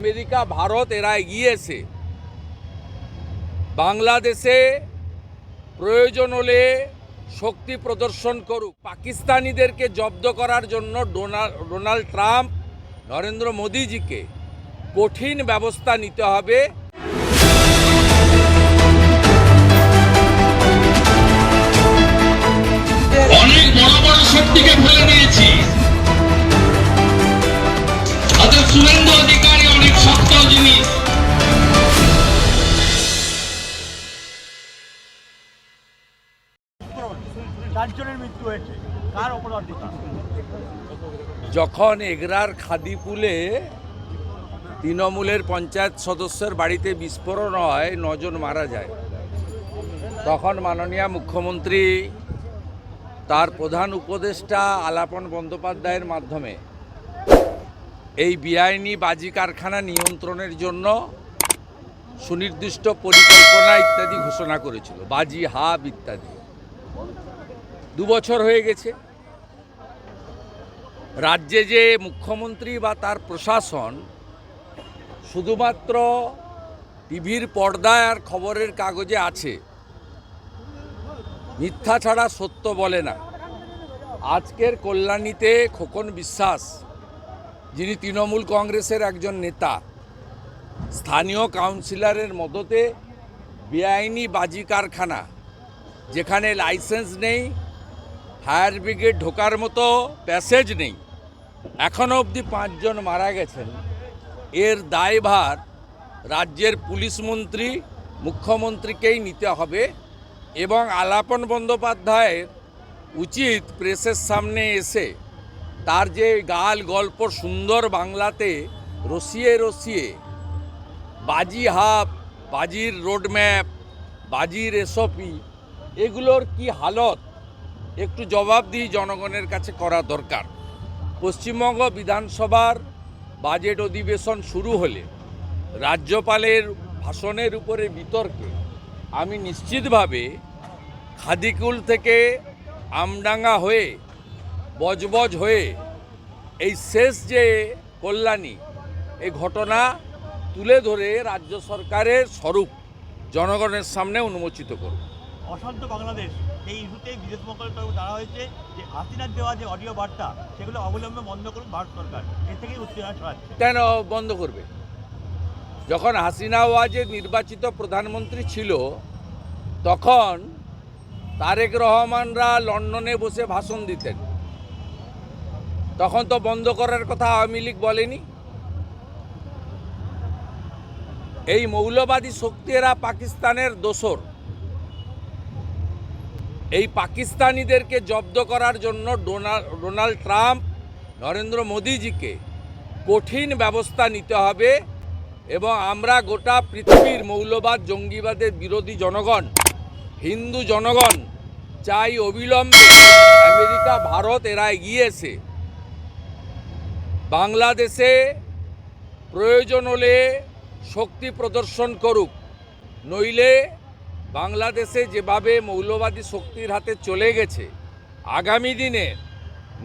America Bharat এরা এগিয়ে এসে বাংলাদেশে প্রয়োজন হলে শক্তি প্রদর্শন করুক। পাকিস্তানিদেরকে জব্দ করার জন্য ডোনাল্ড ট্রাম্প নরেন্দ্র মোদীজিকে কঠিন ব্যবস্থা নিতে হবে। অনেক বড় বড় শক্তিকে ফেলে দিয়েছি। অর্থাৎ শুভেন্দু অধিকারী অনেক শক্ত জিনিস। যখন এগরার খাদিপুলে তৃণমূলের পঞ্চায়েত সদস্যের বাড়িতে বিস্ফোরণ হয়, 9 জন মারা যায়, তখন মাননীয় মুখ্যমন্ত্রী তার প্রধান উপদেষ্টা আলাপন বন্দ্যোপাধ্যায়ের মাধ্যমে এই বেআইনি বাজি কারখানা নিয়ন্ত্রণের জন্য সুনির্দিষ্ট পরিকল্পনা ইত্যাদি ঘোষণা করেছিল, বাজি হাব ইত্যাদি। 2 বছর হয়ে গেছে। রাজ্যে যে মুখ্যমন্ত্রী বা তার প্রশাসন শুধুমাত্র টিভির পর্দায় আর খবরের কাগজে আছে, মিথ্যা ছাড়া সত্য বলে না। আজকের কল্যাণীতে খোকন বিশ্বাস, যিনি তৃণমূল কংগ্রেসের একজন নেতা, স্থানীয় কাউন্সিলরের মদতে বেআইনি বাজি কারখানা, যেখানে লাইসেন্স নেই, ফায়ার ব্রিগেড ঢোকার মতো প্যাসেজ নেই, এখনও অবধি 5 জন মারা গেছেন। এর দায়ভার রাজ্যের পুলিশ মন্ত্রী, মুখ্যমন্ত্রীকেই নিতে হবে এবং আলাপন বন্দ্যোপাধ্যায়ের উচিত প্রেসের সামনে এসে তার যে গাল গল্প সুন্দর বাংলাতে রসিয়ে রসিয়ে বাজি হাব, বাজির রোডম্যাপ, বাজির এসওপি, এগুলোর কি হালত একটু জবাবদিহি জনগণের কাছে করা দরকার। পশ্চিমবঙ্গ বিধানসভার বাজেট অধিবেশন শুরু হলে রাজ্যপালের ভাষণের উপরে বিতর্কে আমি নিশ্চিতভাবে খাদিকুল থেকে আমডাঙ্গা হয়ে বজবজ হয়ে এই শেষ যে কল্যাণী, এই ঘটনা তুলে ধরে রাজ্য সরকারের স্বরূপ জনগণের সামনে উন্মোচিত করব। অশান্ত বাংলাদেশ, এই ইস্যুতে বিদেশ মন্ত্রণালয়ের তরফে জানা হয়েছে যে হাসিনার দেওয়া যে অডিও বার্তা সেগুলো অবলম্বনে বন্ধ করুন ভারত সরকার। এর থেকেই উত্তেজনা ছড়াচ্ছে। কেন বন্ধ করবে? যখন হাসিনা ওয়াজেদ নির্বাচিত প্রধানমন্ত্রী ছিল, তখন তারেক রহমানরা লন্ডনে বসে ভাষণ দিতেন, তখন তো বন্ধ করার কথা আওয়ামী লীগ বলেনি। এই মৌলবাদী শক্তিরা পাকিস্তানের দোসর। এই পাকিস্তানিদেরকে জব্দ করার জন্য ডোনাল্ড ট্রাম্প নরেন্দ্র মোদীজিকে কঠিন ব্যবস্থা নিতে হবে এবং আমরা গোটা পৃথিবীর মৌলবাদ জঙ্গিবাদের বিরোধী জনগণ, হিন্দু জনগণ চাই অবিলম্বে আমেরিকা ভারত এরা এগিয়ে এসে বাংলাদেশে প্রয়োজন হলে শক্তি প্রদর্শন করুক। নইলে বাংলাদেশে যেভাবে মৌলবাদী শক্তির হাতে চলে গেছে, আগামী দিনে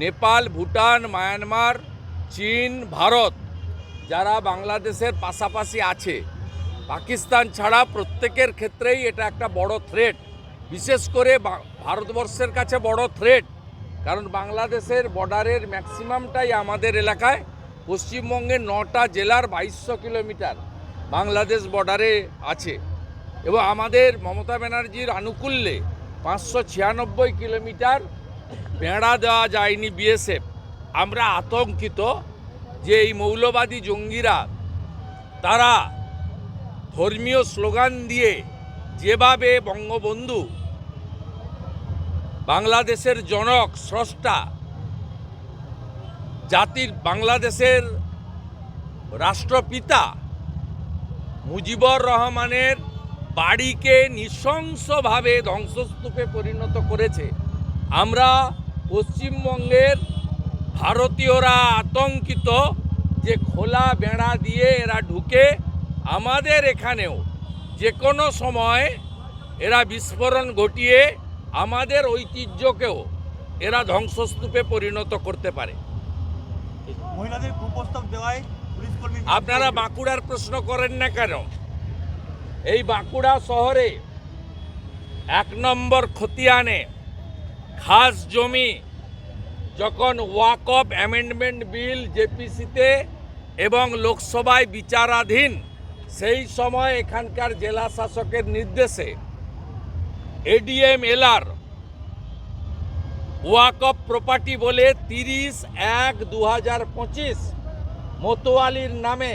নেপাল, ভুটান, মায়ানমার, চীন, ভারত যারা বাংলাদেশের পাশাপাশি আছে, পাকিস্তান ছাড়া প্রত্যেকের ক্ষেত্রেই এটা একটা বড় থ্রেট। বিশেষ করে ভারতবর্ষের কাছে বড় থ্রেট, কারণ বাংলাদেশের বর্ডারের ম্যাক্সিমামটাই আমাদের এলাকায়। পশ্চিমবঙ্গের 9টা জেলার 2200 কিলোমিটার বাংলাদেশ বর্ডারে আছে এবং আমাদের মমতা ব্যানার্জির আনুকূল্যে 596 কিলোমিটার বেড়া দেওয়া যায়নি বিএসএফ। আমরা আতঙ্কিত যে এই মৌলবাদী জঙ্গিরা তারা ধর্মীয় স্লোগান দিয়ে যেভাবে বঙ্গবন্ধু, বাংলাদেশের জনক, স্রষ্টা, জাতির বাংলাদেশের রাষ্ট্রপিতা মুজিবুর রহমানের বাড়িকে নৃশংসভাবে ধ্বংসস্তূপে পরিণত করেছে, আমরা পশ্চিমবঙ্গের ভারতীয়রা আতঙ্কিত যে খোলা বেড়া দিয়ে এরা ঢুকে আমাদের এখানেও যে কোনো সময় এরা বিস্ফোরণ ঘটিয়ে আমাদের ঐতিহ্যকেও এরা ধ্বংসস্তূপে পরিণত করতে পারে। মহিলাদের কুপ্রস্তাব দেওয়ায় পুলিশ কর্মী আপনারা বাঁকুড়ার প্রশ্ন করেন না কেন? এই বাঁকুড়া শহরে 1 নম্বর খতিয়ানে খাস জমি যখন ওয়াকফ অ্যামেন্ডমেন্ট বিল জেপিসিতে এবং লোকসভায় বিচারাধীন, সেই সময় এখানকার জেলা শাসকের নির্দেশে এডিএম এলআর ওয়াকফ প্রপার্টি বলে 30/1/2025 মতোয়ালির নামে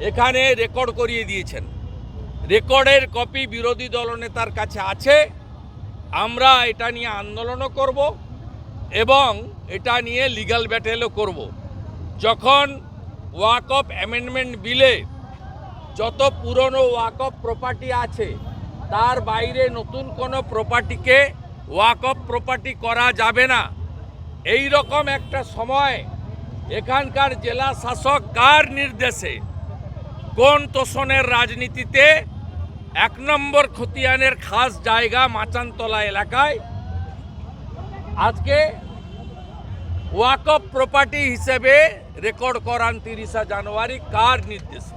এখানে রেকর্ড করিয়ে দিয়েছেন। রেকর্ডের কপি বিরোধী দলনেতার কাছে আছে। আমরা এটা নিয়ে আন্দোলনও করব এবং এটা নিয়ে লিগ্যাল ব্যাটেলও করব। যখন ওয়াকফ অ্যামেন্ডমেন্ট বিলে যত পুরনো ওয়াকফ প্রপার্টি আছে তার বাইরে নতুন কোনো প্রপার্টিকে ওয়াকফ প্রপার্টি করা যাবে না, এই রকম একটা সময় এখানকার জেলা শাসক কার নির্দেশে কোন তোষণের রাজনীতিতে 1 নম্বর খতিয়ানের খাস জায়গা মাচানতলা এলাকায় আজকে ওয়াকফ প্রপার্টি হিসেবে রেকর্ড করান 30 জানুয়ারি কার নির্দেশে?